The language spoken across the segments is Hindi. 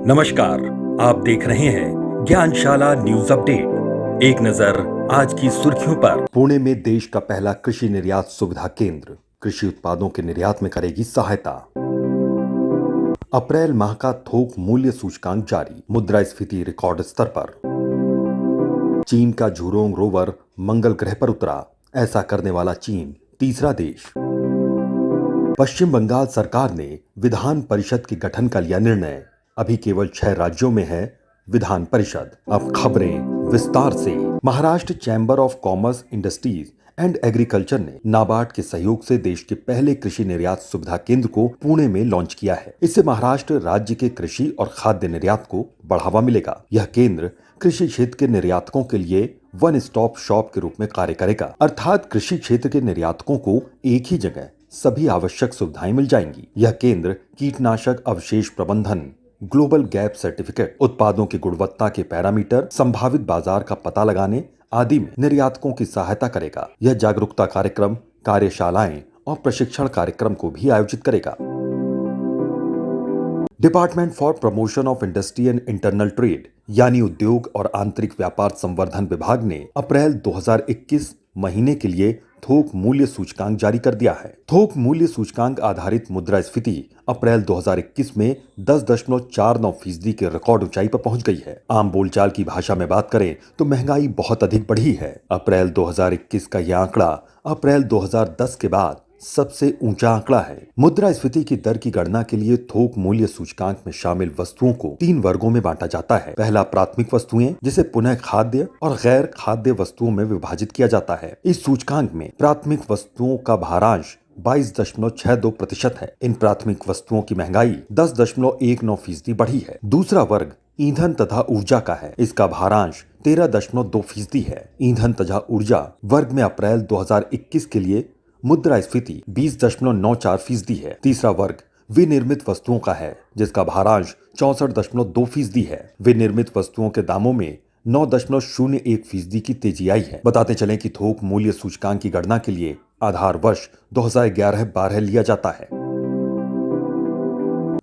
नमस्कार। आप देख रहे हैं ज्ञानशाला न्यूज अपडेट। एक नजर आज की सुर्खियों पर। पुणे में देश का पहला कृषि निर्यात सुविधा केंद्र कृषि उत्पादों के निर्यात में करेगी सहायता। अप्रैल माह का थोक मूल्य सूचकांक जारी, मुद्रास्फीति रिकॉर्ड स्तर पर। चीन का झुरोंग रोवर मंगल ग्रह पर उतरा, ऐसा करने वाला चीन तीसरा देश। पश्चिम बंगाल सरकार ने विधान परिषद के गठन का लिया निर्णय, अभी केवल 6 राज्यों में है विधान परिषद। अब खबरें विस्तार से। Maharashtra chamber of commerce, industries and agriculture ने नाबार्ड के सहयोग से देश के पहले कृषि निर्यात सुविधा केंद्र को पुणे में लॉन्च किया है। इससे महाराष्ट्र राज्य के कृषि और खाद्य निर्यात को बढ़ावा मिलेगा। यह केंद्र कृषि क्षेत्र के निर्यातकों के लिए वन स्टॉप शॉप के रूप में कार्य करेगा, अर्थात कृषि क्षेत्र के निर्यातकों को एक ही जगह सभी आवश्यक सुविधाएं मिल जाएंगी। यह केंद्र कीटनाशक अवशेष प्रबंधन, ग्लोबल गैप सर्टिफिकेट, उत्पादों की गुणवत्ता के पैरामीटर, संभावित बाजार का पता लगाने आदि में निर्यातकों की सहायता करेगा। यह जागरूकता कार्यक्रम, कार्यशालाएं और प्रशिक्षण कार्यक्रम को भी आयोजित करेगा। Department for promotion of industry and internal trade यानी उद्योग और आंतरिक व्यापार संवर्धन विभाग ने अप्रैल 2021 महीने के लिए थोक मूल्य सूचकांक जारी कर दिया है। थोक मूल्य सूचकांक आधारित मुद्रास्फीति अप्रैल 2021 में 10.49% के रिकॉर्ड ऊंचाई पर पहुंच गई है। आम बोलचाल की भाषा में बात करें तो महंगाई बहुत अधिक बढ़ी है। अप्रैल 2021 का यह आंकड़ा अप्रैल 2010 के बाद सबसे ऊंचा आंकड़ा है। मुद्रास्फीति की दर की गणना के लिए थोक मूल्य सूचकांक में शामिल वस्तुओं को 3 वर्गों में बांटा जाता है। पहला प्राथमिक वस्तुएं, जिसे पुनः खाद्य और गैर खाद्य वस्तुओं में विभाजित किया जाता है। इस सूचकांक में प्राथमिक वस्तुओं का भारांश 22.62% है। इन प्राथमिक वस्तुओं की महंगाई 10.19% बढ़ी है। दूसरा वर्ग ईंधन तथा ऊर्जा का है। इसका भारांश 13.2% है। ईंधन तथा ऊर्जा वर्ग में अप्रैल 2021 के लिए मुद्रास्फीति 20.94% है। तीसरा वर्ग विनिर्मित वस्तुओं का है, जिसका भारांश 64.2% है। विनिर्मित वस्तुओं के दामों में 9.01% की तेजी आई है। बताते चलें कि थोक मूल्य सूचकांक की गणना के लिए आधार वर्ष 2011-12 लिया जाता है।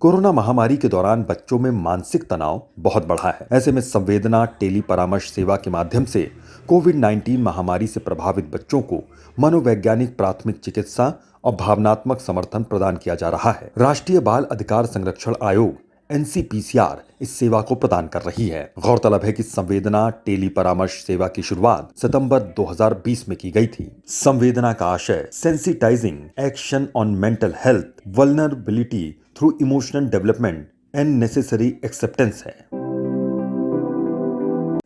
कोरोना महामारी के दौरान बच्चों में मानसिक तनाव बहुत बढ़ा है। ऐसे में संवेदना टेली परामर्श सेवा के माध्यम से कोविड-19 महामारी से प्रभावित बच्चों को मनोवैज्ञानिक प्राथमिक चिकित्सा और भावनात्मक समर्थन प्रदान किया जा रहा है। राष्ट्रीय बाल अधिकार संरक्षण आयोग NCPCR इस सेवा को प्रदान कर रही है। गौरतलब है कि संवेदना टेली परामर्श सेवा की शुरुआत सितंबर 2020 में की गई थी। संवेदना का आशय sensitising action on mental health, vulnerability through emotional development and necessary acceptance है।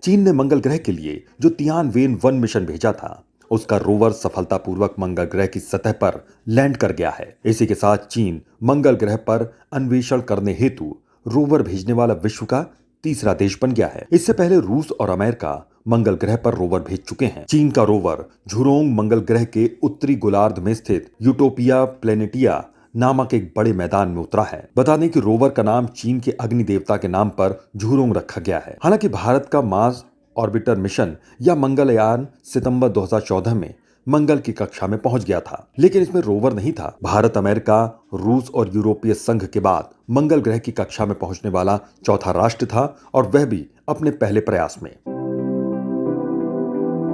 चीन ने मंगल ग्रह के लिए जो तियानवेन 1 मिशन भेजा था, उसका रोवर सफलतापूर्वक मंगल ग्रह की सतह पर लैंड कर गया है। इसी के साथ चीन मंगल ग्रह पर अन्वेषण करने हेतु रोवर भेजने वाला विश्व का तीसरा देश बन गया है। इससे पहले रूस और अमेरिका मंगल ग्रह पर रोवर भेज चुके हैं। चीन का रोवर झुरोंग मंगल ग्रह के उत्तरी गोलार्ध में स्थित यूटोपिया प्लेनेटिया नामक एक बड़े मैदान में उतरा है। बता दें कि रोवर का नाम चीन के अग्नि देवता के नाम पर झुरोंग रखा गया है। हालांकि भारत का मार्स ऑर्बिटर मिशन या मंगलयान सितंबर 2014 में मंगल की कक्षा में पहुंच गया था, लेकिन इसमें रोवर नहीं था। भारत, अमेरिका, रूस और यूरोपीय संघ के बाद मंगल ग्रह की कक्षा में पहुंचने वाला चौथा राष्ट्र था, और वह भी अपने पहले प्रयास में।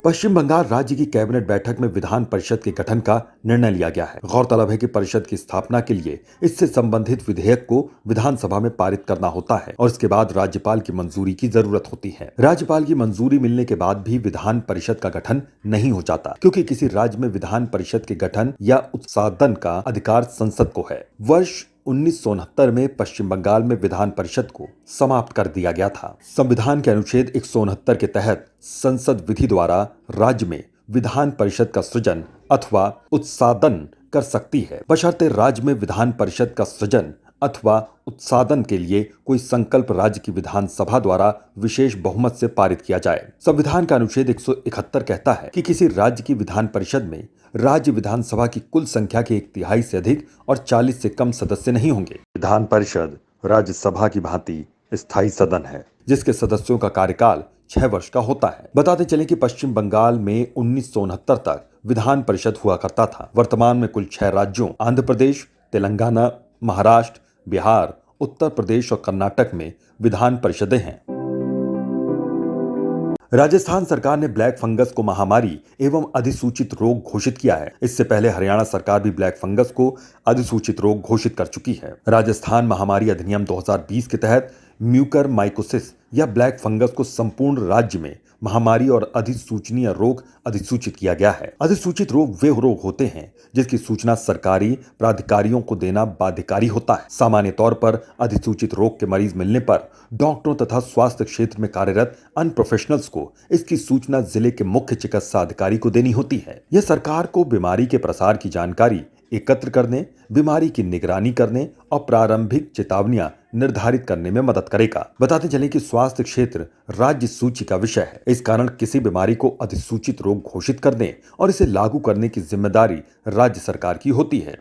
पश्चिम बंगाल राज्य की कैबिनेट बैठक में विधान परिषद के गठन का निर्णय लिया गया है। गौरतलब है कि परिषद की स्थापना के लिए इससे संबंधित विधेयक को विधानसभा में पारित करना होता है और इसके बाद राज्यपाल की मंजूरी की जरूरत होती है। राज्यपाल की मंजूरी मिलने के बाद भी विधान परिषद का गठन नहीं हो जाता, क्योंकि किसी राज्य में विधान परिषद के गठन या उत्सादन का अधिकार संसद को है। वर्ष 1969 में पश्चिम बंगाल में विधान परिषद को समाप्त कर दिया गया था। संविधान के अनुच्छेद 169 के तहत संसद विधि द्वारा राज्य में विधान परिषद का सृजन अथवा उत्सादन कर सकती है, बशर्ते राज्य में विधान परिषद का सृजन अथवा उत्सादन के लिए कोई संकल्प राज्य की विधानसभा द्वारा विशेष बहुमत से पारित किया जाए। संविधान का अनुच्छेद 171 कहता है कि किसी राज्य की विधान परिषद में राज्य विधानसभा की कुल संख्या के 1/3 से अधिक और 40 से कम सदस्य नहीं होंगे। विधान परिषद राज्यसभा की भांति स्थायी सदन है, जिसके सदस्यों का कार्यकाल 6 वर्ष का होता है। बताते चलें कि पश्चिम बंगाल में 1969 तक विधान परिषद हुआ करता था। वर्तमान में कुल 6 राज्यों आंध्र प्रदेश, तेलंगाना, महाराष्ट्र, बिहार, उत्तर प्रदेश और कर्नाटक में विधान परिषदें हैं। राजस्थान सरकार ने ब्लैक फंगस को महामारी एवं अधिसूचित रोग घोषित किया है। इससे पहले हरियाणा सरकार भी ब्लैक फंगस को अधिसूचित रोग घोषित कर चुकी है। राजस्थान महामारी अधिनियम 2020 के तहत म्यूकरमाइकोसिस या ब्लैक फंगस को संपूर्ण राज्य में महामारी और अधिसूचनीय रोग अधिसूचित किया गया है। अधिसूचित रोग वे रोग होते हैं जिसकी सूचना सरकारी प्राधिकारियों को देना बाध्यकारी होता है। सामान्य तौर पर अधिसूचित रोग के मरीज मिलने पर डॉक्टरों तथा स्वास्थ्य क्षेत्र में कार्यरत अन्य प्रोफेशनल्स को इसकी सूचना जिले के मुख्य चिकित्सा अधिकारी को देनी होती है। यह सरकार को बीमारी के प्रसार की जानकारी एकत्र करने, बीमारी की निगरानी करने और प्रारंभिक चेतावनियां निर्धारित करने में मदद करेगा। बताते चलें कि स्वास्थ्य क्षेत्र राज्य सूची का विषय है। इस कारण किसी बीमारी को अधिसूचित रोग घोषित करने और इसे लागू करने की जिम्मेदारी राज्य सरकार की होती है।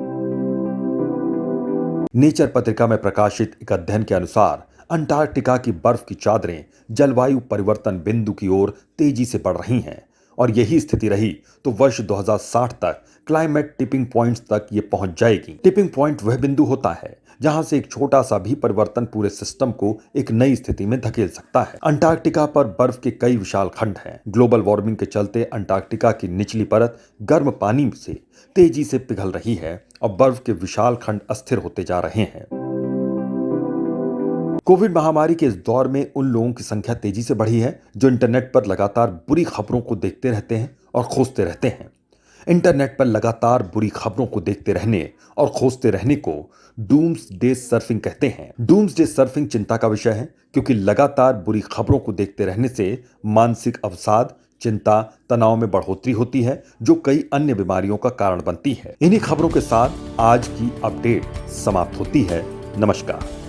नेचर पत्रिका में प्रकाशित एक अध्ययन के अनुसार अंटार्कटिका की बर्फ की चादरें जलवायु परिवर्तन बिंदु की ओर तेजी से बढ़ रही हैं और यही स्थिति रही तो वर्ष 2060 तक क्लाइमेट टिपिंग पॉइंट्स तक ये पहुंच जाएगी। टिपिंग पॉइंट वह बिंदु होता है जहां से एक छोटा सा भी परिवर्तन पूरे सिस्टम को एक नई स्थिति में धकेल सकता है। अंटार्कटिका पर बर्फ के कई विशाल खंड हैं। ग्लोबल वार्मिंग के चलते अंटार्कटिका की निचली परत गर्म पानी से तेजी से पिघल रही है और बर्फ के विशाल खंड अस्थिर होते जा रहे हैं। कोविड महामारी के इस दौर में उन लोगों की संख्या तेजी से बढ़ी है जो इंटरनेट पर लगातार बुरी खबरों को देखते रहते हैं और खोजते रहते हैं। इंटरनेट पर लगातार बुरी खबरों को देखते रहने और खोजते रहने को डूम्सडे सर्फिंग कहते हैं। डूम्सडे सर्फिंग चिंता का विषय है क्योंकि लगातार बुरी खबरों को देखते रहने से मानसिक अवसाद, चिंता, तनाव में बढ़ोतरी होती है जो कई अन्य बीमारियों का कारण बनती है। इन्हीं खबरों के साथ आज की अपडेट समाप्त होती है। नमस्कार।